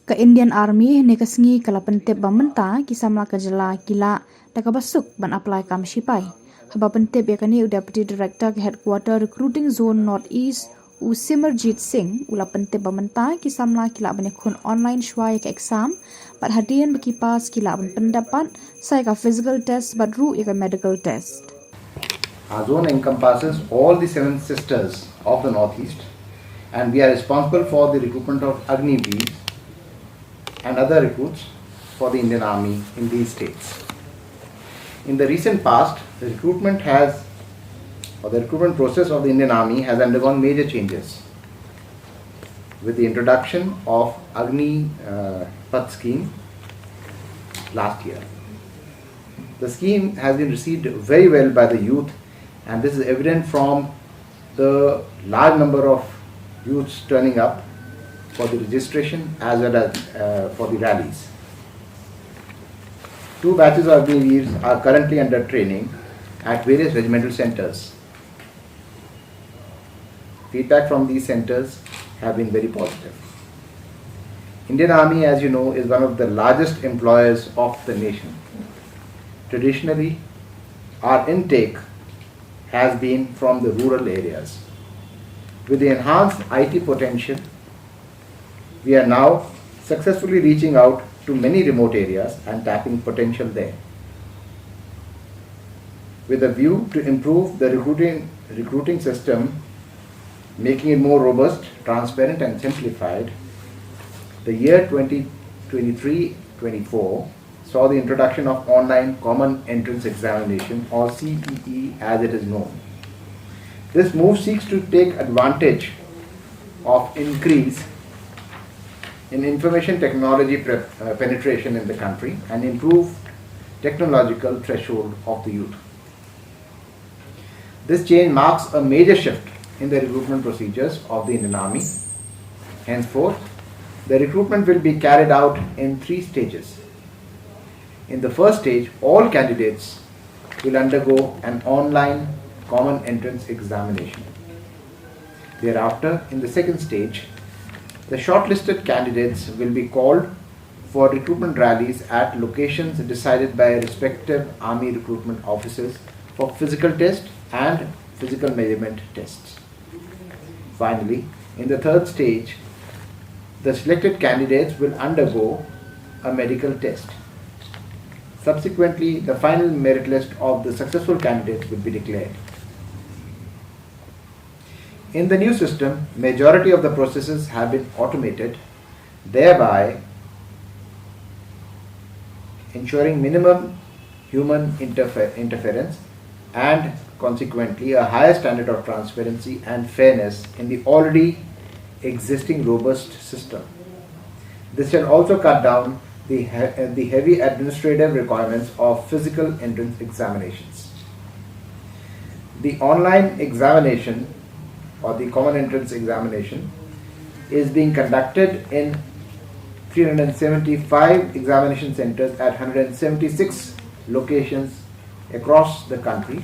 Ke Indian Army ne kasngi kala pentep bamenta ki Samla ke jela kila taka basuk ban apply kam Shipai. Haba pentep yakani udah Deputy Director ke Headquarter Recruiting Zone North East u Simarjit Singh ula pentep bamenta ki Samla kila ban khun online shwai ke exam bat hadian bekipas kila ban pendapat saya ka physical test bat ru ya medical test. Our zone encompasses all the 7 sisters of the Northeast, and we are responsible for the recruitment of Agni Veers and other recruits for the Indian Army in these states. In the recent past, the recruitment process of the Indian Army has undergone major changes with the introduction of Agni Path scheme last year. The scheme has been received very well by the youth, and this is evident from the large number of youths turning up for the registration as well as for the rallies. 2 batches of Agni Veers are currently under training at various regimental centers. Feedback from these centers have been very positive. Indian Army, as you know, is one of the largest employers of the nation. Traditionally, our intake has been from the rural areas. With the enhanced IT potential, we are now successfully reaching out to many remote areas and tapping potential there. With a view to improve the recruiting system, making it more robust, transparent and simplified, the year 2023-24 saw the introduction of online common entrance examination, or CEE as it is known. This move seeks to take advantage of increase in information technology penetration in the country and improve technological threshold of the youth. This change marks a major shift in the recruitment procedures of the Indian Army. Henceforth, the recruitment will be carried out in 3 stages. In the first stage, all candidates will undergo an online common entrance examination. Thereafter, in the second stage, the shortlisted candidates will be called for recruitment rallies at locations decided by respective Army recruitment officers for physical test and physical measurement tests. Finally, in the third stage, the selected candidates will undergo a medical test. Subsequently, the final merit list of the successful candidates will be declared. In the new system, majority of the processes have been automated, thereby ensuring minimum human interference and consequently a higher standard of transparency and fairness in the already existing robust system. This shall also cut down the heavy administrative requirements of physical entrance examinations. The online examination or the common entrance examination is being conducted in 375 examination centers at 176 locations across the country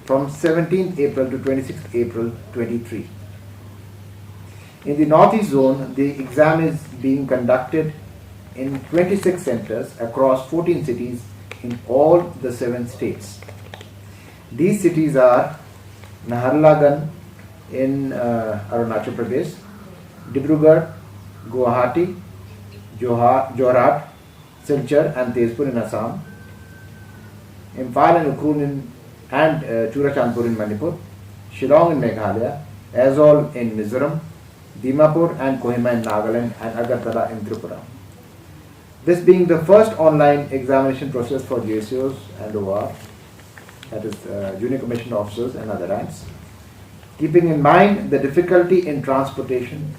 from 17th April to 26th April 23. In the Northeast Zone, the exam is being conducted in 26 centers across 14 cities in all the 7 states. These cities are Meghalaya in Arunachal Pradesh, Dibrugarh, Guwahati, Jorhat, Silchar and Tezpur in Assam, Imphal and Ukhrul and Churachandpur in Manipur, Shillong in Meghalaya, Aizawl in Mizoram, Dimapur and Kohima in Nagaland and Agartala in Tripura. This being the first online examination process for JSOs and OR, that is Junior Commissioned Officers and other ranks. Keeping in mind the difficulty in transportation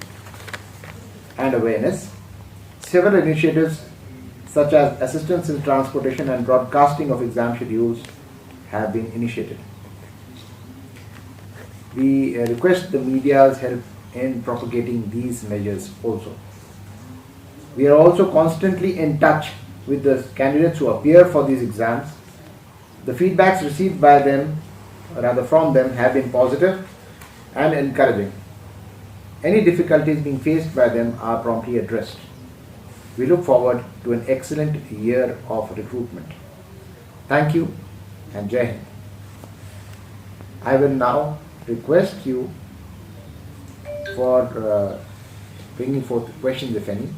and awareness, several initiatives such as assistance in transportation and broadcasting of exam schedules have been initiated. We request the media's help in propagating these measures also. We are also constantly in touch with the candidates who appear for these exams. The feedbacks received from them have been positive and encouraging. Any difficulties being faced by them are promptly addressed. We look forward to an excellent year of recruitment. Thank you and Jai Hind. I will now request you for bringing forth questions, if any.